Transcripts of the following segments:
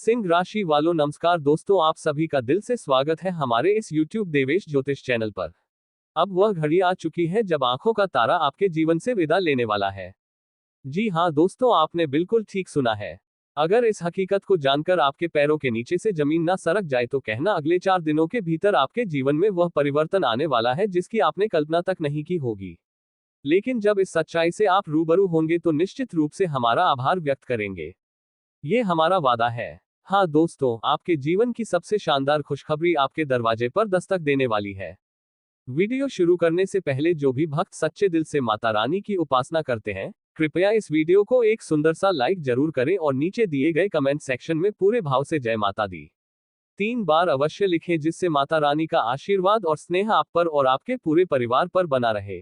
सिंह राशि वालों नमस्कार दोस्तों, आप सभी का दिल से स्वागत है हमारे इस YouTube देवेश ज्योतिष चैनल पर। अब वह घड़ी आ चुकी है जब आंखों का तारा आपके जीवन से विदा लेने वाला है। जी हाँ दोस्तों, आपने बिल्कुल ठीक सुना है। अगर इस हकीकत को जानकर आपके पैरों के नीचे से जमीन ना सरक जाए तो कहना अगले 4 दिनों के भीतर आपके जीवन में वह परिवर्तन आने वाला है जिसकी आपने कल्पना तक नहीं की होगी। लेकिन जब इस सच्चाई से आप रूबरू होंगे तो निश्चित रूप से हमारा आभार व्यक्त करेंगे। ये हमारा वादा है। हाँ दोस्तों, आपके जीवन की सबसे शानदार खुशखबरी आपके दरवाजे पर दस्तक देने वाली है। वीडियो शुरू करने से पहले जो भी भक्त सच्चे दिल से माता रानी की उपासना करते हैं, कृपया इस वीडियो को एक सुंदर सा लाइक जरूर करें और नीचे दिए गए कमेंट सेक्शन में पूरे भाव से जय माता दी 3 बार अवश्य लिखें, जिससे माता रानी का आशीर्वाद और स्नेह आप पर और आपके पूरे परिवार पर बना रहे।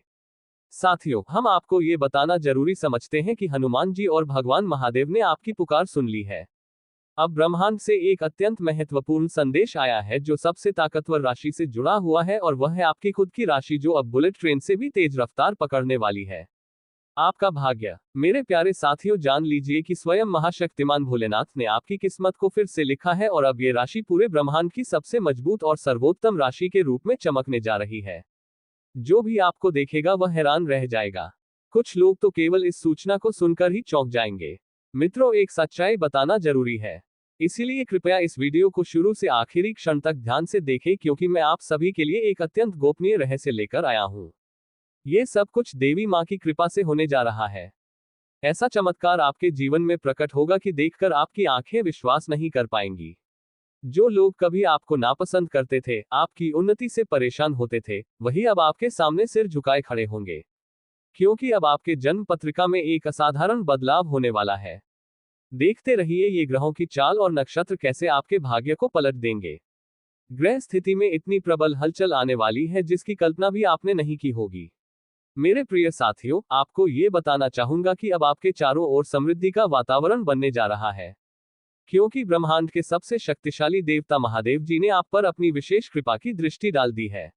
साथियों, हम आपको ये बताना जरूरी समझते हैं कि हनुमान जी और भगवान महादेव ने आपकी पुकार सुन ली है। अब ब्रह्मांड से एक अत्यंत महत्वपूर्ण संदेश आया है जो सबसे ताकतवर राशि से जुड़ा हुआ है, और वह है आपकी खुद की राशि जो अब बुलेट ट्रेन से भी तेज रफ्तार पकड़ने वाली है। आपका भाग्य। मेरे प्यारे साथियों, जान लीजिए कि स्वयं महाशक्तिमान भोलेनाथ ने आपकी किस्मत को फिर से लिखा है और अब ये राशि पूरे ब्रह्मांड की सबसे मजबूत और सर्वोत्तम राशि के रूप में चमकने जा रही है। जो भी आपको देखेगा वह हैरान रह जाएगा। कुछ लोग तो केवल इस सूचना को सुनकर ही चौंक जाएंगे। मित्रों, एक सच्चाई बताना जरूरी है, इसीलिए कृपया इस वीडियो को शुरू से आखिरी क्षण तक ध्यान से देखें, क्योंकि मैं आप सभी के लिए एक अत्यंत गोपनीय रहस्य लेकर आया हूं। ये सब कुछ देवी मां की कृपा से होने जा रहा है। ऐसा चमत्कार आपके जीवन में प्रकट होगा कि देखकर आपकी आंखें विश्वास नहीं कर पाएंगी। जो लोग कभी आपको नापसंद करते थे, आपकी उन्नति से परेशान होते थे, वही अब आपके सामने सिर झुकाए खड़े होंगे, क्योंकि अब आपके जन्म पत्रिका में एक असाधारण बदलाव होने वाला है। देखते रहिए ये ग्रहों की चाल और नक्षत्र कैसे आपके भाग्य को पलट देंगे। ग्रह स्थिति में इतनी प्रबल हलचल आने वाली है जिसकी कल्पना भी आपने नहीं की होगी। मेरे प्रिय साथियों, आपको ये बताना चाहूंगा कि अब आपके चारों ओर समृद्धि का वातावरण बनने जा रहा है, क्योंकि ब्रह्मांड के सबसे शक्तिशाली देवता महादेव जी ने आप पर अपनी विशेष कृपा की दृष्टि डाल दी है।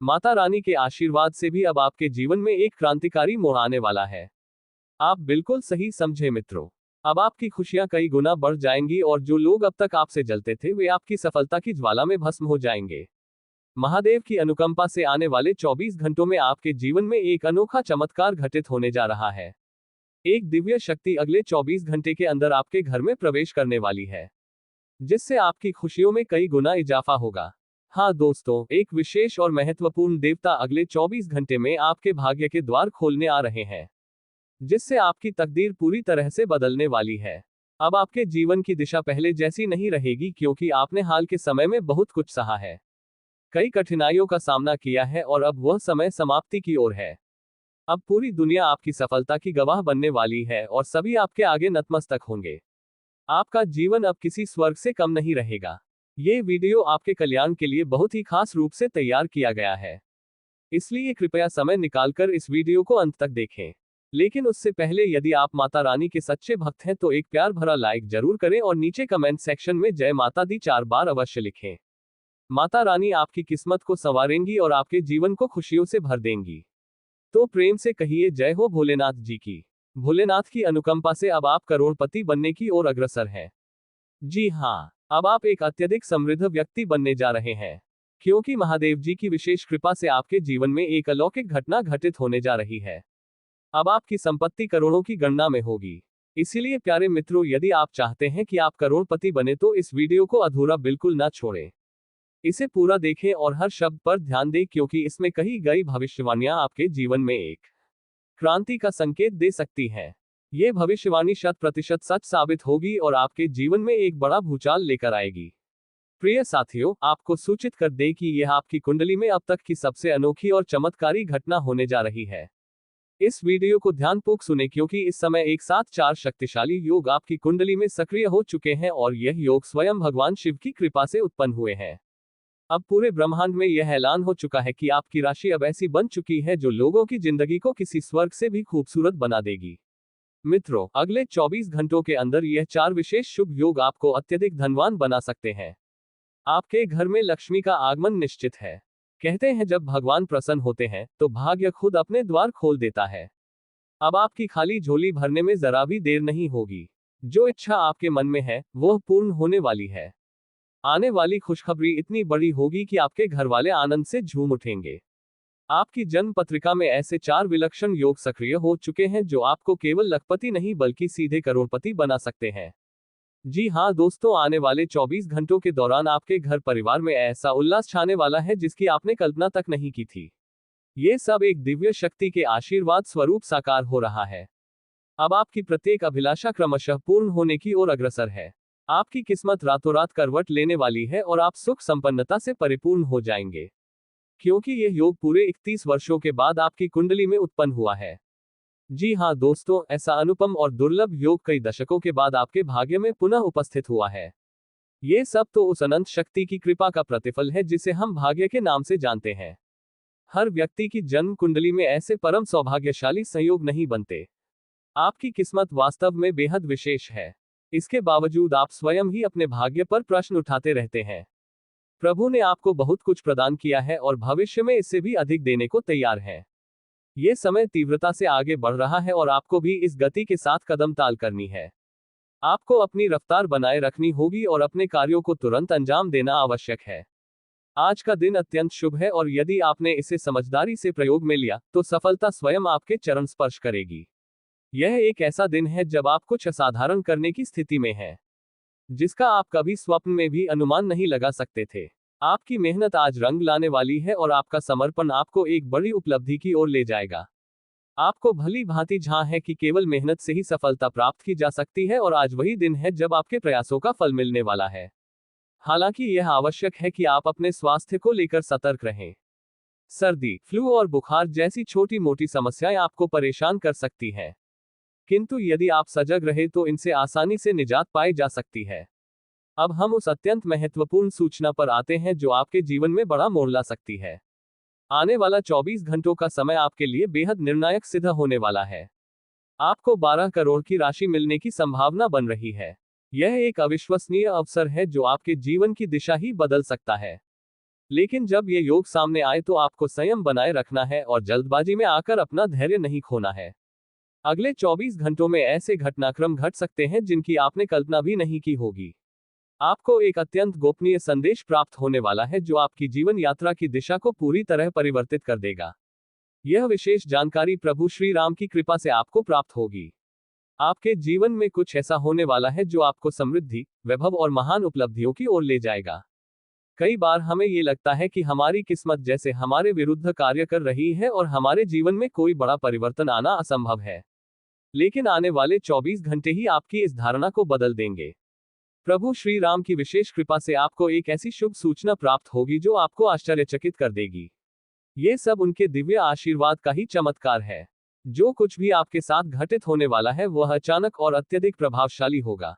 माता रानी के आशीर्वाद से भी अब आपके जीवन में एक क्रांतिकारी मोड़ आने वाला है। आप बिल्कुल सही समझे मित्रों। अब आपकी खुशियां कई गुना बढ़ जाएंगी और जो लोग अब तक आपसे जलते थे वे आपकी सफलता की ज्वाला में भस्म हो जाएंगे। महादेव की अनुकंपा से आने वाले 24 घंटों में आपके जीवन में एक अनोखा चमत्कार घटित होने जा रहा है। एक दिव्य शक्ति अगले 24 घंटे के अंदर आपके घर में प्रवेश करने वाली है, जिससे आपकी खुशियों में कई गुना इजाफा होगा। हाँ दोस्तों, एक विशेष और महत्वपूर्ण देवता अगले 24 घंटे में आपके भाग्य के द्वार खोलने आ रहे हैं, जिससे आपकी तकदीर पूरी तरह से बदलने वाली है। अब आपके जीवन की दिशा पहले जैसी नहीं रहेगी, क्योंकि आपने हाल के समय में बहुत कुछ सहा है, कई कठिनाइयों का सामना किया है और अब वह समय समाप्ति की ओर है। अब पूरी दुनिया आपकी सफलता की गवाह बनने वाली है और सभी आपके आगे नतमस्तक होंगे। आपका जीवन अब किसी स्वर्ग से कम नहीं रहेगा। ये वीडियो आपके कल्याण के लिए बहुत ही खास रूप से तैयार किया गया है, इसलिए कृपया समय निकालकर इस वीडियो को अंत तक देखें। लेकिन उससे पहले यदि आप माता रानी के सच्चे भक्त हैं तो एक प्यार भरा लाइक जरूर करें और नीचे कमेंट सेक्शन में जय माता दी 4 बार अवश्य लिखें। माता रानी आपकी किस्मत को संवारेंगी और आपके जीवन को खुशियों से भर देंगी। तो प्रेम से कहिए जय हो भोलेनाथ जी की। भोलेनाथ की अनुकंपा से अब आप करोड़पति बनने की ओर अग्रसर हैं। जी हाँ, अब आप एक अत्यधिक समृद्ध व्यक्ति बनने जा रहे हैं, क्योंकि महादेव जी की विशेष कृपा से आपके जीवन में एक अलौकिक घटना घटित होने जा रही है। अब आपकी संपत्ति करोड़ों की गणना में होगी। इसीलिए प्यारे मित्रों, यदि आप चाहते हैं कि आप करोड़पति बने तो इस वीडियो को अधूरा बिल्कुल ना छोड़ें। इसे पूरा देखें और हर शब्द पर ध्यान दें, क्योंकि इसमें कही गई भविष्यवाणियां आपके जीवन में एक क्रांति का संकेत दे सकती हैं। ये भविष्यवाणी 100% सच साबित होगी और आपके जीवन में एक बड़ा भूचाल लेकर आएगी। प्रिय साथियों, आपको सूचित कर दें कि यह आपकी कुंडली में अब तक की सबसे अनोखी और चमत्कारी घटना होने जा रही है। इस वीडियो को ध्यानपूर्वक सुने, क्योंकि इस समय एक साथ 4 शक्तिशाली योग आपकी कुंडली में सक्रिय हो चुके हैं और यह योग स्वयं भगवान शिव की कृपा से उत्पन्न हुए हैं। अब पूरे ब्रह्मांड में यह ऐलान हो चुका है कि आपकी राशि अब ऐसी बन चुकी है जो लोगों की जिंदगी को किसी स्वर्ग से भी खूबसूरत बना देगी। मित्रों, अगले 24 घंटों के अंदर यह 4 विशेष शुभ योग आपको अत्यधिक धनवान बना सकते हैं। आपके घर में लक्ष्मी का आगमन निश्चित है। कहते हैं जब भगवान प्रसन्न होते हैं तो भाग्य खुद अपने द्वार खोल देता है। अब आपकी खाली झोली भरने में जरा भी देर नहीं होगी। जो इच्छा आपके मन में है वह पूर्ण होने वाली है। आने वाली खुशखबरी इतनी बड़ी होगी कि आपके घर वाले आनंद से झूम उठेंगे। आपकी जन्म पत्रिका में ऐसे 4 विलक्षण योग सक्रिय हो चुके हैं जो आपको केवल लखपति नहीं बल्कि सीधे करोड़पति बना सकते हैं। जी हाँ दोस्तों, आने वाले 24 घंटों के दौरान आपके घर परिवार में ऐसा उल्लास छाने वाला है जिसकी आपने कल्पना तक नहीं की थी। ये सब एक दिव्य शक्ति के आशीर्वाद स्वरूप साकार हो रहा है। अब आपकी प्रत्येक अभिलाषा क्रमशः पूर्ण होने की ओर अग्रसर है। आपकी किस्मत रातों रात करवट लेने वाली है और आप सुख संपन्नता से परिपूर्ण हो जाएंगे, क्योंकि यह योग पूरे 31 वर्षों के बाद आपकी कुंडली में उत्पन्न हुआ है। जी हाँ दोस्तों, ऐसा अनुपम और दुर्लभ योग कई दशकों के बाद आपके भाग्य में पुनः उपस्थित हुआ है। ये सब तो उस अनंत शक्ति की कृपा का प्रतिफल है जिसे हम भाग्य के नाम से जानते हैं। हर व्यक्ति की जन्म कुंडली में ऐसे परम सौभाग्यशाली संयोग नहीं बनते। आपकी किस्मत वास्तव में बेहद विशेष है। इसके बावजूद आप स्वयं ही अपने भाग्य पर प्रश्न उठाते रहते हैं। प्रभु ने आपको बहुत कुछ प्रदान किया है और भविष्य में इससे भी अधिक देने को तैयार है। ये समय तीव्रता से आगे बढ़ रहा है और आपको भी इस गति के साथ कदम ताल करनी है। आपको अपनी रफ्तार बनाए रखनी होगी और अपने कार्यों को तुरंत अंजाम देना आवश्यक है। आज का दिन अत्यंत शुभ है और यदि आपने इसे समझदारी से प्रयोग में लिया तो सफलता स्वयं आपके चरण स्पर्श करेगी। यह एक ऐसा दिन है जब आप कुछ असाधारण करने की स्थिति में हैं, जिसका आप कभी स्वप्न में भी अनुमान नहीं लगा सकते थे। आपकी मेहनत आज रंग लाने वाली है और आपका समर्पण आपको एक बड़ी उपलब्धि की ओर ले जाएगा। आपको भली भांति झां है कि केवल मेहनत से ही सफलता प्राप्त की जा सकती है और आज वही दिन है जब आपके प्रयासों का फल मिलने वाला है। हालांकि यह आवश्यक है कि आप अपने स्वास्थ्य को लेकर सतर्क रहें। सर्दी, फ्लू और बुखार जैसी छोटी मोटी समस्याएं आपको परेशान कर सकती हैं, किंतु यदि आप सजग रहे तो इनसे आसानी से निजात पाई जा सकती है। अब हम उस अत्यंत महत्वपूर्ण सूचना पर आते हैं जो आपके जीवन में बड़ा मोड़ ला सकती है। आने वाला 24 घंटों का समय आपके लिए बेहद निर्णायक सिद्ध होने वाला है। आपको 12 करोड़ की राशि मिलने की संभावना बन रही है। यह एक अविश्वसनीय अवसर है जो आपके जीवन की दिशा ही बदल सकता है। लेकिन जब ये योग सामने आए तो आपको संयम बनाए रखना है और जल्दबाजी में आकर अपना धैर्य नहीं खोना है। अगले 24 घंटों में ऐसे घटनाक्रम घट सकते हैं जिनकी आपने कल्पना भी नहीं की होगी। आपको एक अत्यंत गोपनीय संदेश प्राप्त होने वाला है जो आपकी जीवन यात्रा की दिशा को पूरी तरह परिवर्तित कर देगा। यह विशेष जानकारी प्रभु श्री राम की कृपा से आपको प्राप्त होगी। आपके जीवन में कुछ ऐसा होने वाला है जो आपको समृद्धि, वैभव और महान उपलब्धियों की ओर ले जाएगा। कई बार हमें ये लगता है कि हमारी किस्मत जैसे हमारे विरुद्ध कार्य कर रही है और हमारे जीवन में कोई बड़ा परिवर्तन आना असंभव है। लेकिन आने वाले 24 घंटे ही आपकी इस धारणा को बदल देंगे। प्रभु श्री राम की विशेष कृपा से आपको एक ऐसी शुभ सूचना प्राप्त होगी जो आपको आश्चर्यचकित कर देगी। ये सब उनके दिव्य आशीर्वाद का ही चमत्कार है। जो कुछ भी आपके साथ घटित होने वाला है वह अचानक और अत्यधिक प्रभावशाली होगा।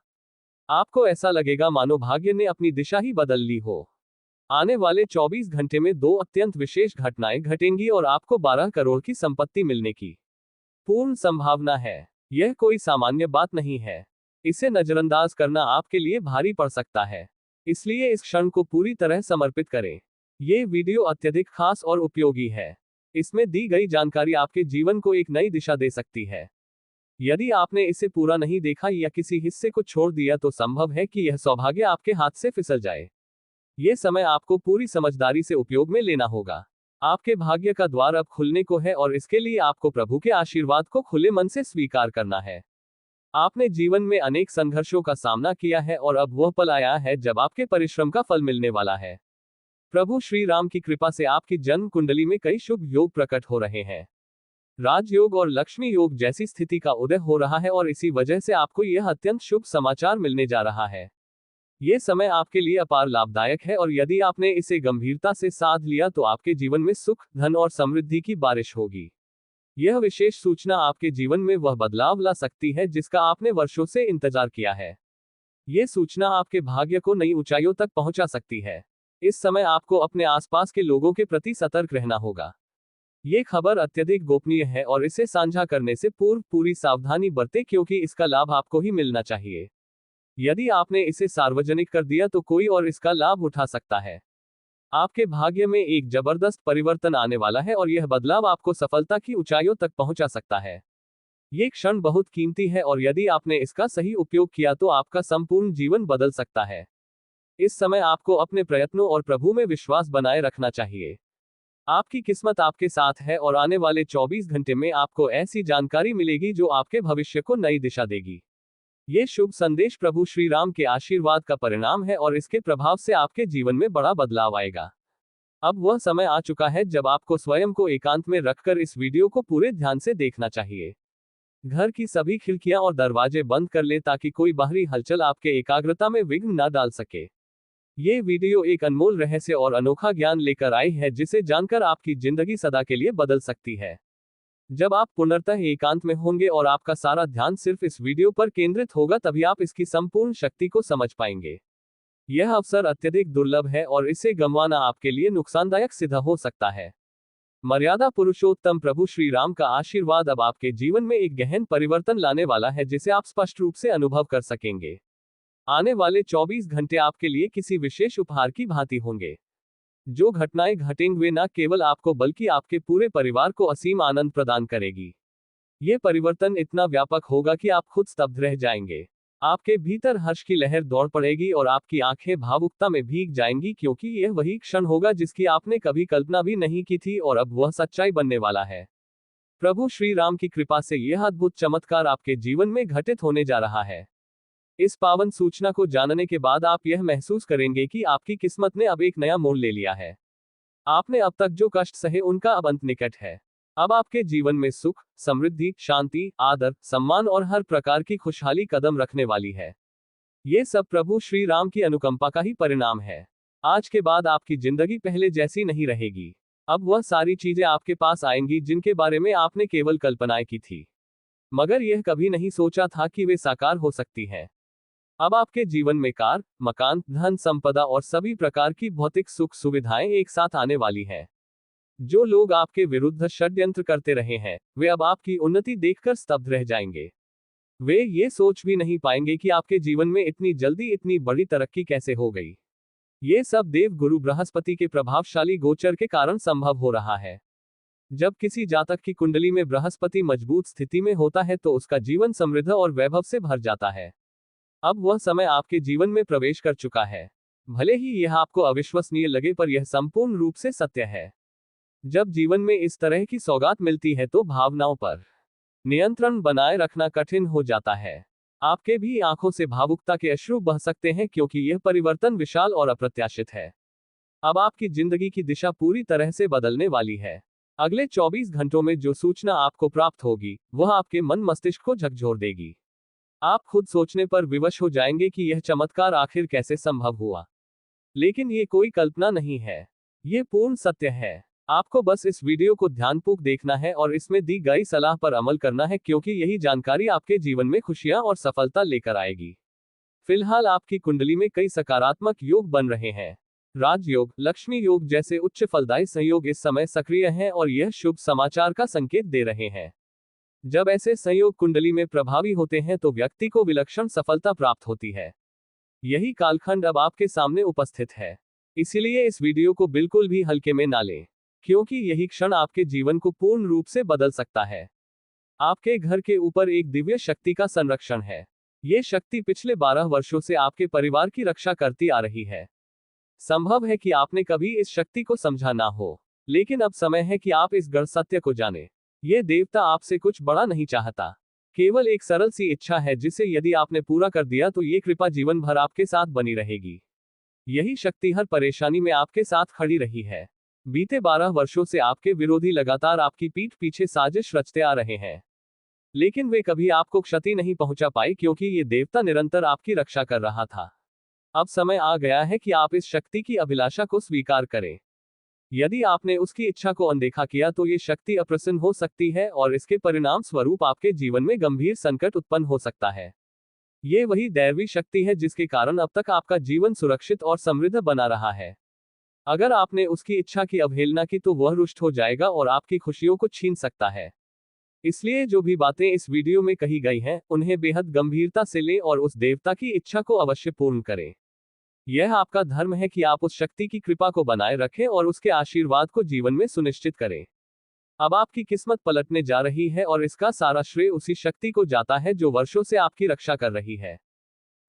आपको ऐसा लगेगा मानो भाग्य ने अपनी दिशा ही बदल ली हो। आने वाले 24 घंटे में 2 अत्यंत विशेष घटनाएं घटेंगी और आपको 12 करोड़ की संपत्ति मिलने की पूर्ण संभावना है। यह कोई सामान्य बात नहीं है। इसे नजरअंदाज करना आपके लिए भारी पड़ सकता है। इसलिए इस क्षण को पूरी तरह समर्पित करें। ये वीडियो अत्यधिक खास और उपयोगी है। इसमें दी गई जानकारी आपके जीवन को एक नई दिशा दे सकती है। यदि आपने इसे पूरा नहीं देखा या किसी हिस्से को छोड़ दिया तो संभव है कि यह सौभाग्य आपके हाथ से फिसल जाए। ये समय आपको पूरी समझदारी से उपयोग में लेना होगा। आपके भाग्य का द्वार अब खुलने को है और इसके लिए आपको प्रभु के आशीर्वाद को खुले मन से स्वीकार करना है। आपने जीवन में अनेक संघर्षों का सामना किया है और अब वह पल आया है जब आपके परिश्रम का फल मिलने वाला है। प्रभु श्री राम की कृपा से आपकी जन्म कुंडली में कई शुभ योग प्रकट हो रहे हैं। राजयोग और लक्ष्मी योग जैसी स्थिति का उदय हो रहा है और इसी वजह से आपको यह अत्यंत शुभ समाचार मिलने जा रहा है। यह समय आपके लिए अपार लाभदायक है और यदि आपने इसे गंभीरता से साध लिया तो आपके जीवन में सुख, धन और समृद्धि की बारिश होगी। यह विशेष सूचना आपके जीवन में वह बदलाव ला सकती है जिसका आपने वर्षों से इंतजार किया है। यह सूचना आपके भाग्य को नई ऊंचाइयों तक पहुंचा सकती है। इस समय आपको अपने आसपास के लोगों के प्रति सतर्क रहना होगा। ये खबर अत्यधिक गोपनीय है और इसे साझा करने से पूर्व पूरी सावधानी बरतें क्योंकि इसका लाभ आपको ही मिलना चाहिए। यदि आपने इसे सार्वजनिक कर दिया तो कोई और इसका लाभ उठा सकता है। आपके भाग्य में एक जबरदस्त परिवर्तन आने वाला है और यह बदलाव आपको सफलता की ऊंचाइयों तक पहुंचा सकता है। ये क्षण बहुत कीमती है और यदि आपने इसका सही उपयोग किया तो आपका संपूर्ण जीवन बदल सकता है। इस समय आपको अपने प्रयत्नों और प्रभु में विश्वास बनाए रखना चाहिए। आपकी किस्मत आपके साथ है और आने वाले 24 घंटे में आपको ऐसी जानकारी मिलेगी जो आपके भविष्य को नई दिशा देगी। ये शुभ संदेश प्रभु श्री राम के आशीर्वाद का परिणाम है और इसके प्रभाव से आपके जीवन में बड़ा बदलाव आएगा। अब वह समय आ चुका है जब आपको स्वयं को एकांत में रखकर इस वीडियो को पूरे ध्यान से देखना चाहिए। घर की सभी खिड़कियां और दरवाजे बंद कर ले ताकि कोई बाहरी हलचल आपके एकाग्रता में विघ्न न डाल सके। ये वीडियो एक अनमोल रहस्य और अनोखा ज्ञान लेकर आई है जिसे जानकर आपकी जिंदगी सदा के लिए बदल सकती है। जब आप पूर्णतः एकांत में होंगे और आपका सारा ध्यान सिर्फ इस वीडियो पर केंद्रित होगा तभी आप इसकी संपूर्ण शक्ति को समझ पाएंगे। यह अवसर अत्यधिक दुर्लभ है और इसे गंवाना आपके लिए नुकसानदायक सिद्ध हो सकता है। मर्यादा पुरुषोत्तम प्रभु श्री राम का आशीर्वाद अब आपके जीवन में एक गहन परिवर्तन लाने वाला है जिसे आप स्पष्ट रूप से अनुभव कर सकेंगे। आने वाले 24 घंटे आपके लिए किसी विशेष उपहार की भांति होंगे। जो घटनाएं घटेंगी वे न केवल आपको बल्कि आपके पूरे परिवार को असीम आनंद प्रदान करेगी। ये परिवर्तन इतना व्यापक होगा कि आप खुद स्तब्ध रह जाएंगे। आपके भीतर हर्ष की लहर दौड़ पड़ेगी और आपकी आंखें भावुकता में भीग जाएंगी क्योंकि यह वही क्षण होगा जिसकी आपने कभी कल्पना भी नहीं की थी और अब वह सच्चाई बनने वाला है। प्रभु श्री राम की कृपा से यह अद्भुत चमत्कार आपके जीवन में घटित होने जा रहा है। इस पावन सूचना को जानने के बाद आप यह महसूस करेंगे कि आपकी किस्मत ने अब एक नया मोड़ ले लिया है। आपने अब तक जो कष्ट सहे उनका अब अंत निकट है। अब आपके जीवन में सुख, समृद्धि, शांति, आदर, सम्मान और हर प्रकार की खुशहाली कदम रखने वाली है। ये सब प्रभु श्री राम की अनुकंपा का ही परिणाम है। आज के बाद आपकी जिंदगी पहले जैसी नहीं रहेगी। अब वह सारी चीजें आपके पास आएंगी जिनके बारे में आपने केवल कल्पनाएं की थी, मगर यह कभी नहीं सोचा था कि वे साकार हो सकती हैं। अब आपके जीवन में कार, मकान, धन संपदा और सभी प्रकार की भौतिक सुख सुविधाएं एक साथ आने वाली हैं। जो लोग आपके विरुद्ध षड्यंत्र करते रहे हैं, वे अब आपकी उन्नति देखकर स्तब्ध रह जाएंगे। वे ये सोच भी नहीं पाएंगे कि आपके जीवन में इतनी जल्दी इतनी बड़ी तरक्की कैसे हो गई। ये सब देव गुरु बृहस्पति के प्रभावशाली गोचर के कारण संभव हो रहा है। जब किसी जातक की कुंडली में बृहस्पति मजबूत स्थिति में होता है तो उसका जीवन समृद्ध और वैभव से भर जाता है। अब वह समय आपके जीवन में प्रवेश कर चुका है। भले ही यह आपको अविश्वसनीय लगे पर यह संपूर्ण रूप से सत्य है। जब जीवन में इस तरह की सौगात मिलती है तो भावनाओं पर नियंत्रण बनाए रखना कठिन हो जाता है। आपके भी आंखों से भावुकता के अश्रु बह सकते हैं क्योंकि यह परिवर्तन विशाल और अप्रत्याशित है। अब आपकी जिंदगी की दिशा पूरी तरह से बदलने वाली है। अगले 24 घंटों में जो सूचना आपको प्राप्त होगी वह आपके मन मस्तिष्क को झकझोर देगी। आप खुद सोचने पर विवश हो जाएंगे कि यह चमत्कार आखिर कैसे संभव हुआ। लेकिन ये कोई कल्पना नहीं है, ये पूर्ण सत्य है। आपको बस इस वीडियो को ध्यानपूर्वक देखना है और इसमें दी गई सलाह पर अमल करना है क्योंकि यही जानकारी आपके जीवन में खुशियां और सफलता लेकर आएगी। फिलहाल आपकी कुंडली में कई सकारात्मक योग बन रहे हैं। राजयोग, लक्ष्मी योग जैसे उच्च फलदायी संयोग इस समय सक्रिय हैं और यह शुभ समाचार का संकेत दे रहे हैं। जब ऐसे संयोग कुंडली में प्रभावी होते हैं तो व्यक्ति को विलक्षण सफलता प्राप्त होती है। यही कालखंड अब आपके सामने उपस्थित है। इसलिए इस वीडियो को बिल्कुल भी हल्के में ना लें, क्योंकि यही क्षण आपके जीवन को पूर्ण रूप से बदल सकता है। आपके घर के ऊपर एक दिव्य शक्ति का संरक्षण है। ये शक्ति पिछले 12 वर्षों से आपके परिवार की रक्षा करती आ रही है। संभव है कि आपने कभी इस शक्ति को समझा ना हो, लेकिन अब समय है कि आप इस गढ़ सत्य को जानें। ये देवता आपसे कुछ बड़ा नहीं चाहता, केवल एक सरल सी इच्छा है जिसे यदि आपने पूरा कर दिया तो ये कृपा जीवन भर आपके साथ बनी रहेगी। यही शक्ति हर परेशानी में आपके साथ खड़ी रही है। बीते 12 वर्षों से आपके विरोधी लगातार आपकी पीठ पीछे साजिश रचते आ रहे हैं, लेकिन वे कभी आपको क्षति नहीं पहुंचा पाए क्योंकि ये देवता निरंतर आपकी रक्षा कर रहा था। अब समय आ गया है कि आप इस शक्ति की अभिलाषा को स्वीकार करें। यदि आपने उसकी इच्छा को अनदेखा किया तो ये शक्ति अप्रसन्न हो सकती है और इसके परिणाम स्वरूप आपके जीवन में गंभीर संकट उत्पन्न हो सकता है। ये वही दैवी शक्ति है जिसके कारण अब तक आपका जीवन सुरक्षित और समृद्ध बना रहा है। अगर आपने उसकी इच्छा की अवहेलना की तो वह रुष्ट हो जाएगा और आपकी खुशियों को छीन सकता है। इसलिए जो भी बातें इस वीडियो में कही गई हैं, उन्हें बेहद गंभीरता से लें और उस देवता की इच्छा को अवश्य पूर्ण करें। यह आपका धर्म है कि आप उस शक्ति की कृपा को बनाए रखें और उसके आशीर्वाद को जीवन में सुनिश्चित करें। अब आपकी किस्मत पलटने जा रही है और इसका सारा श्रेय उसी शक्ति को जाता है जो वर्षों से आपकी रक्षा कर रही है।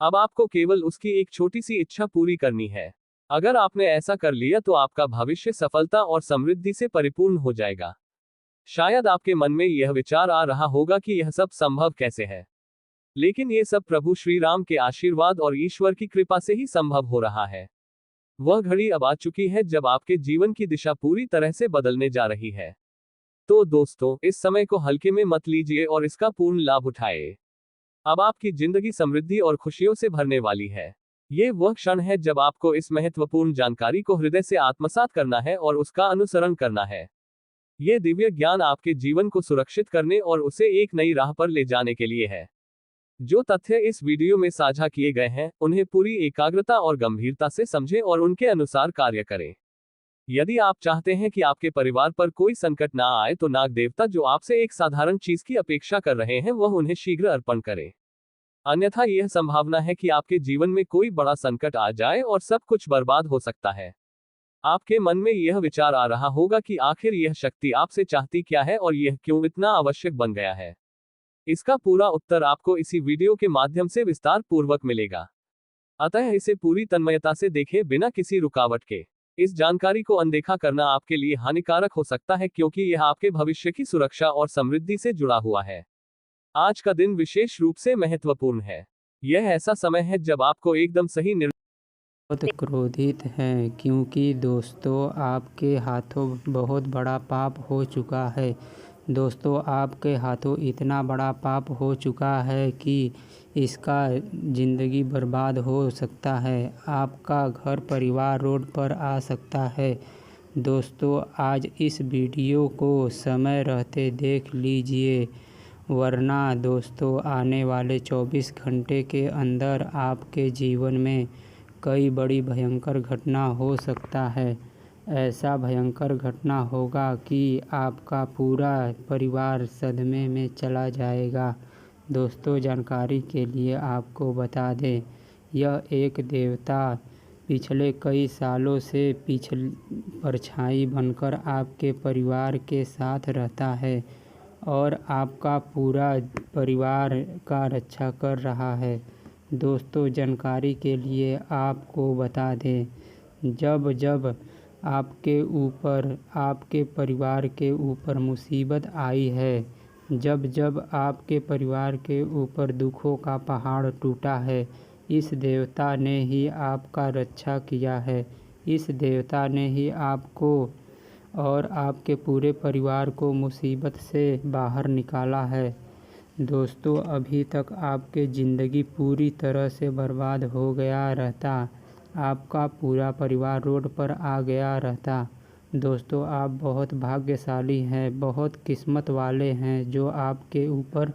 अब आपको केवल उसकी एक छोटी सी इच्छा पूरी करनी है। अगर आपने ऐसा कर लिया तो आपका भविष्य सफलता और समृद्धि से परिपूर्ण हो जाएगा। शायद आपके मन में यह विचार आ रहा होगा कि यह सब संभव कैसे है, लेकिन ये सब प्रभु श्री राम के आशीर्वाद और ईश्वर की कृपा से ही संभव हो रहा है। वह घड़ी अब आ चुकी है जब आपके जीवन की दिशा पूरी तरह से बदलने जा रही है। तो दोस्तों, इस समय को हल्के में मत लीजिए और इसका पूर्ण लाभ उठाए। अब आपकी जिंदगी समृद्धि और खुशियों से भरने वाली है। ये वह क्षण है जब आपको इस महत्वपूर्ण जानकारी को हृदय से आत्मसात करना है और उसका अनुसरण करना है। ये दिव्य ज्ञान आपके जीवन को सुरक्षित करने और उसे एक नई राह पर ले जाने के लिए है। जो तथ्य इस वीडियो में साझा किए गए हैं, उन्हें पूरी एकाग्रता और गंभीरता से समझें और उनके अनुसार कार्य करें। यदि आप चाहते हैं कि आपके परिवार पर कोई संकट ना आए तो नाग देवता जो आपसे एक साधारण चीज की अपेक्षा कर रहे हैं वह उन्हें शीघ्र अर्पण करें। अन्यथा यह संभावना है कि आपके जीवन में कोई बड़ा संकट आ जाए और सब कुछ बर्बाद हो सकता है। आपके मन में यह विचार आ रहा होगा कि आखिर यह शक्ति आपसे चाहती क्या है और यह क्यों इतना आवश्यक बन गया है। इसका पूरा उत्तर आपको इसी वीडियो के माध्यम से विस्तार पूर्वक मिलेगा। अतः इसे पूरी तन्मयता से देखें, बिना किसी रुकावट के। इस जानकारी को अनदेखा करना आपके लिए हानिकारक हो सकता है क्योंकि यह आपके भविष्य की सुरक्षा और समृद्धि से जुड़ा हुआ है। आज का दिन विशेष रूप से महत्वपूर्ण है। यह ऐसा समय है जब आपको एकदम सही बहुत क्रोधित हैं क्योंकि दोस्तों आपके हाथों बहुत बड़ा पाप हो चुका है। दोस्तों आपके हाथों इतना बड़ा पाप हो चुका है कि इसका ज़िंदगी बर्बाद हो सकता है। आपका घर परिवार रोड पर आ सकता है। दोस्तों आज इस वीडियो को समय रहते देख लीजिए, वरना दोस्तों आने वाले 24 घंटे के अंदर आपके जीवन में कई बड़ी भयंकर घटना हो सकता है। ऐसा भयंकर घटना होगा कि आपका पूरा परिवार सदमे में चला जाएगा। दोस्तों जानकारी के लिए आपको बता दें, यह एक देवता पिछले कई सालों से परछाई बनकर आपके परिवार के साथ रहता है और आपका पूरा परिवार का रक्षा कर रहा है। दोस्तों जानकारी के लिए आपको बता दें, जब जब आपके ऊपर, आपके परिवार के ऊपर मुसीबत आई है, जब जब आपके परिवार के ऊपर दुखों का पहाड़ टूटा है, इस देवता ने ही आपका रक्षा किया है। इस देवता ने ही आपको और आपके पूरे परिवार को मुसीबत से बाहर निकाला है। दोस्तों अभी तक आपकी ज़िंदगी पूरी तरह से बर्बाद हो गया रहता, आपका पूरा परिवार रोड पर आ गया रहता। दोस्तों आप बहुत भाग्यशाली हैं, बहुत किस्मत वाले हैं जो आपके ऊपर